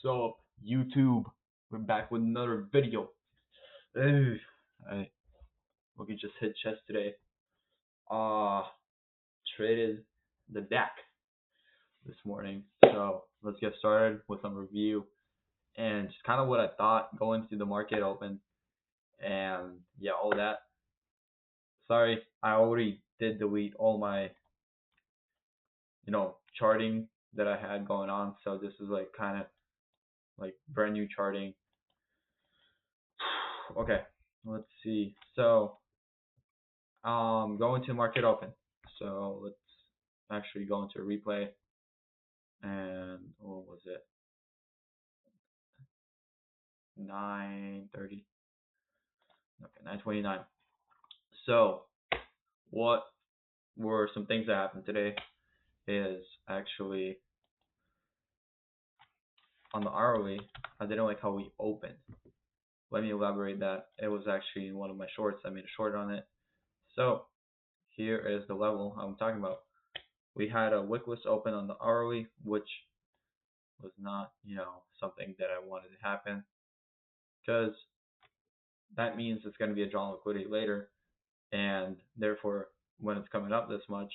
up, YouTube? We're back with another video. Ugh, I we just hit chest today. Uh Traded the deck this morning. So let's get started with some review and just kind of what I thought going through the market open and yeah, all that. Sorry, I already did delete all my charting that I had going on. So this is like kind of like brand new charting. Okay, let's see. So going to market open. So let's actually go into a replay. And what was it? 9:30. Okay, 9:29. So what were some things that happened today? Is actually on the ROE, I didn't like how we opened. Let me elaborate that. It was actually one of my shorts. I made a short on it. So here is the level I'm talking about. We had a wickless open on the ROE, which was not, something that I wanted to happen because that means it's going to be a draw on liquidity later, and therefore when it's coming up this much,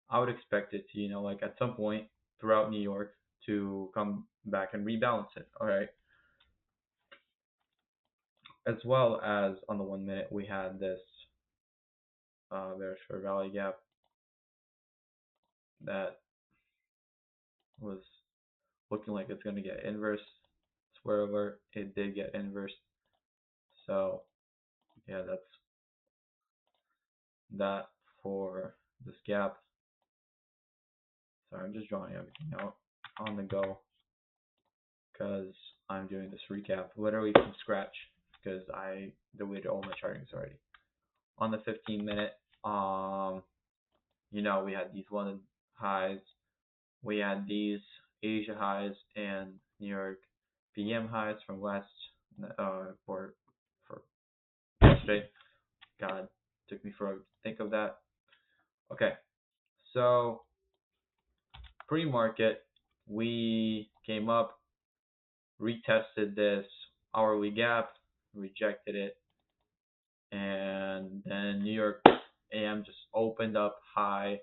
I would expect it to, like at some point throughout New York to come back and rebalance it. All right. As well as on the 1 minute, we had this bearish fair value gap that was looking like it's going to get inverse. Swear alert, it did get inverse. So yeah, that's that for this gap. Sorry, I'm just drawing everything out on the go because I'm doing this recap literally from scratch because I deleted all my chartings already. On the 15 minute, we had these London highs, we had these Asia highs and New York PM highs from last for yesterday. God, took me forever to think of that. Okay, so pre-market, we came up, retested this hourly gap, rejected it, and then New York AM just opened up high,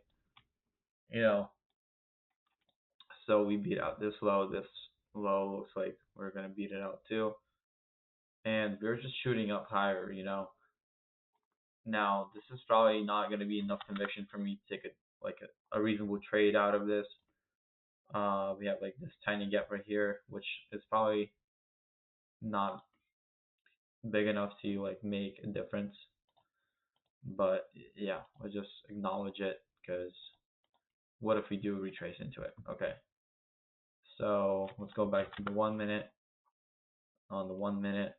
so we beat out this low. This low looks like we're gonna beat it out too, and we're just shooting up higher, Now this is probably not gonna be enough conviction for me to take a reasonable trade out of this. We have like this tiny gap right here, which is probably not big enough to like make a difference. But yeah, we'll just acknowledge it because what if we do retrace into it? Okay, so let's go back to the 1 minute. On the 1 minute,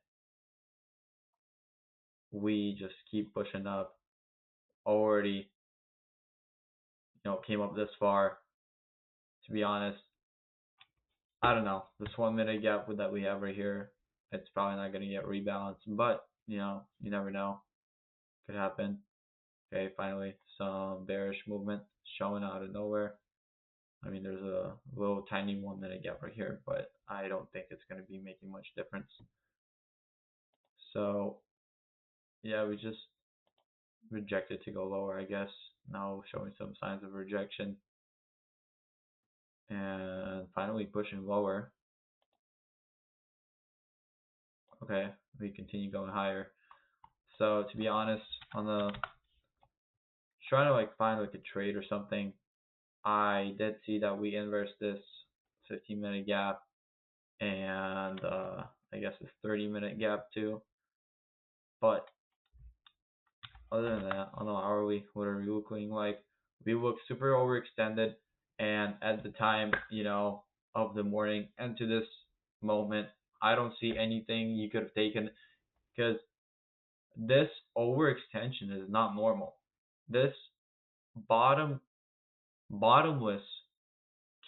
we just keep pushing up. Already, came up this far. To be honest, I don't know. This 1 minute gap that we have right here, it's probably not going to get rebalanced, but you never know. Could happen. Okay, finally some bearish movement showing out of nowhere. I mean, there's a little tiny 1 minute gap right here, but I don't think it's going to be making much difference. So yeah, we just rejected to go lower, I guess. Now showing some signs of rejection. And finally pushing lower. Okay, we continue going higher. So to be honest, on the trying to find a trade or something, I did see that we inversed this 15-minute gap and I guess this 30-minute gap too. But other than that, I don't know, hourly, what are we looking like? We look super overextended, and at the time, of the morning and to this moment, I don't see anything you could have taken because this overextension is not normal. This bottomless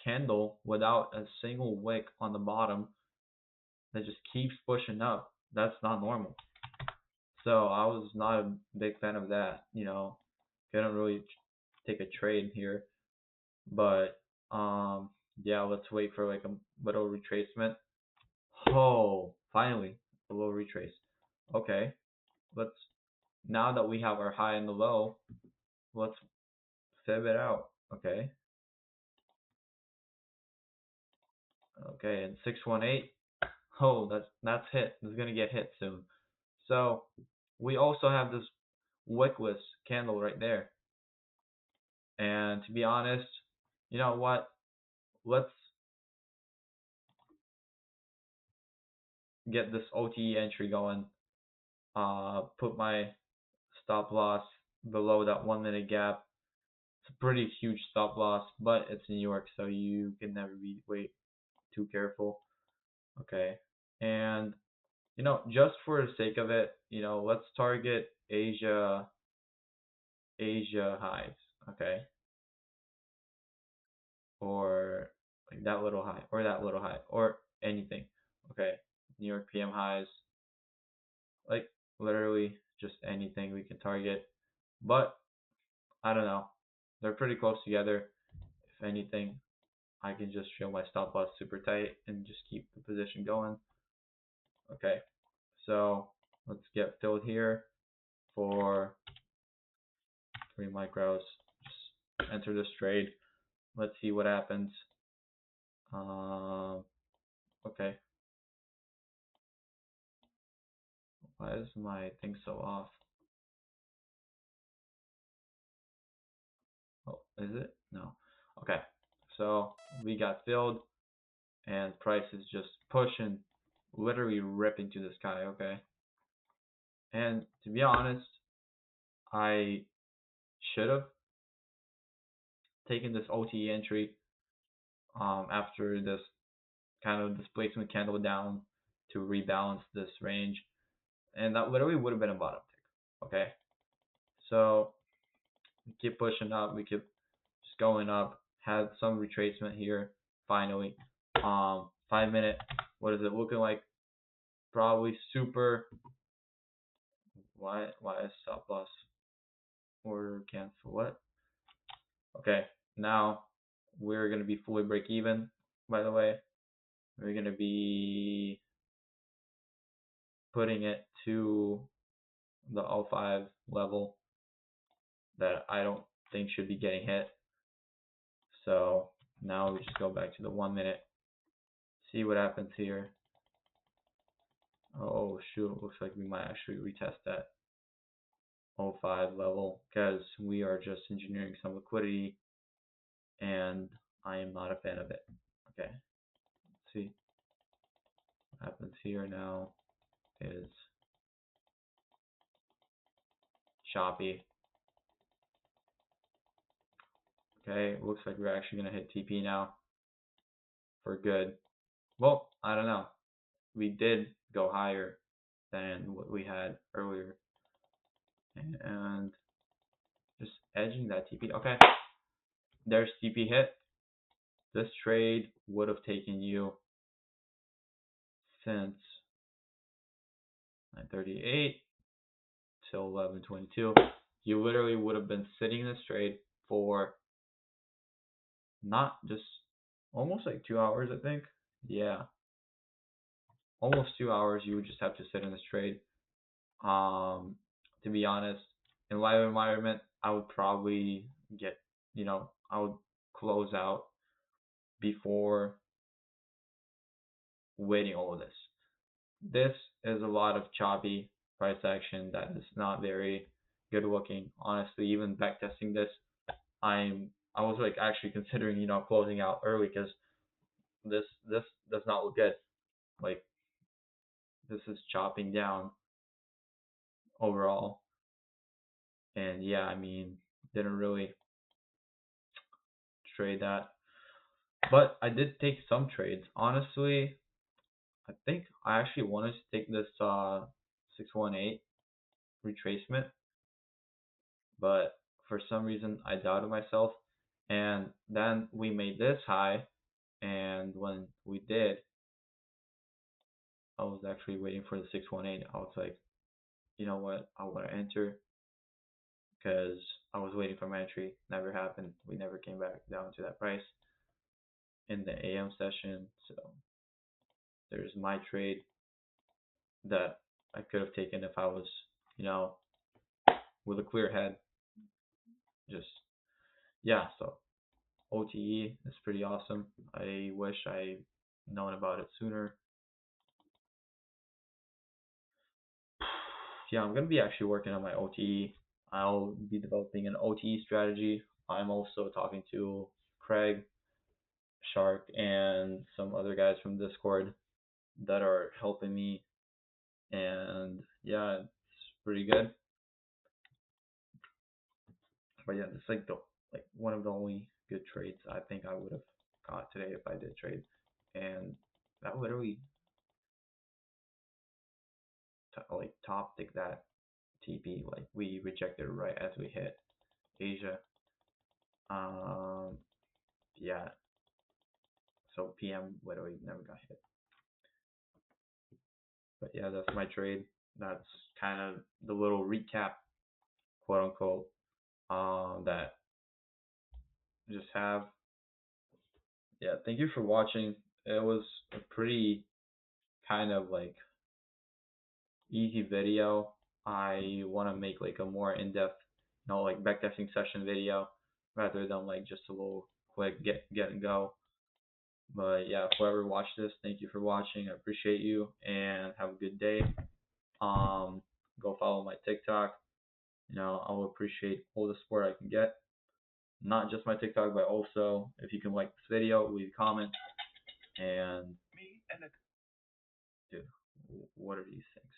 candle without a single wick on the bottom that just keeps pushing up, that's not normal. So I was not a big fan of that. Couldn't really take a trade here, but yeah, let's wait for a little retracement. Oh, finally, a little retrace. Okay, let's, now that we have our high and the low, let's fib it out. Okay, okay, and 618. Oh, that's hit. It's gonna get hit soon. So we also have this wickless candle right there. And to be honest, you know what? Let's get this OTE entry going. Put my stop loss below that 1 minute gap. It's a pretty huge stop loss, but it's New York, so you can never be way too careful. Okay. And just for the sake of it, let's target Asia highs, okay? Or like that little high, or that little high, or anything, okay? New York PM highs, like literally just anything we can target. But I don't know, they're pretty close together. If anything, I can just show my stop loss super tight and just keep the position going. Okay, so let's get filled here for 3 micros. Just enter this trade. Let's see what happens. Um, okay. Why is my thing so off? Oh, is it? No. Okay. So we got filled and price is just pushing, literally ripping to the sky. Okay. And to be honest, I should have taken this OTE entry after this kind of displacement candle down to rebalance this range. And that literally would have been a bottom tick. Okay. So we keep pushing up. We keep just going up. Had some retracement here finally. 5 minute. What is it looking like? Probably super. Why is stop loss order cancel? What? Okay. Now we're gonna be fully break even. By the way, we're gonna be putting it to the O5 level that I don't think should be getting hit. So now we just go back to the 1 minute. See what happens here. Oh shoot, looks like we might actually retest that O5 level because we are just engineering some liquidity and I am not a fan of it. Okay, let's see what happens here now is choppy. Okay, looks like we're actually going to hit TP now for good. Well, I don't know. We did go higher than what we had earlier and just edging that TP. Okay, there's TP hit. This trade would have taken you since 9:38 till 11:22. You literally would have been sitting in this trade for not just almost like 2 hours, I think. Yeah, almost 2 hours. You would just have to sit in this trade. To be honest, in live environment, I would probably get, I would close out before waiting all of this. This is a lot of choppy price action that is not very good looking. Honestly, even backtesting this, I was like actually considering closing out early because this does not look good. Like this is chopping down overall, and yeah, I mean didn't really trade that, but I did take some trades. Honestly, I think I actually wanted to take this 618 retracement, but for some reason I doubted myself. And then we made this high, and when we did, I was actually waiting for the 618. I was like, you know what, I want to enter because I was waiting for my entry. Never happened. We never came back down to that price in the AM session. So There's my trade that I could have taken if I was, you know, with a clear head. Just yeah. So OTE is pretty awesome. I wish I known about it sooner. Yeah, I'm gonna be actually working on my OTE. I'll be developing an OTE strategy. I'm also talking to Craig, Shark, and some other guys from Discord that are helping me. And yeah, it's pretty good. But yeah, it's like one of the only good trades I think I would have got today if I did trade. And that literally like top tick that TP. Like we rejected it right as we hit Asia. Um, yeah. So PM literally never got hit. But yeah, that's my trade. That's kind of the little recap, quote unquote, that I just have. Yeah, thank you for watching. It was a pretty kind of like easy video. I want to make like a more in-depth, like backtesting session video rather than like just a little quick get and go. But yeah, whoever watched this, thank you for watching. I appreciate you and have a good day. Go follow my TikTok. I will appreciate all the support I can get. Not just my TikTok, but also if you can like this video, leave a comment. And dude, what are these things?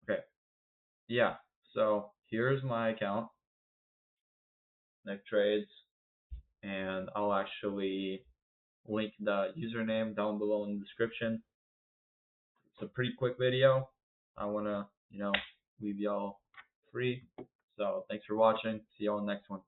Okay, yeah. So here's my account, Nick Trades, and I'll actually link the username down below in the description. It's a pretty quick video. I wanna, leave y'all free. So thanks for watching. See y'all in the next one.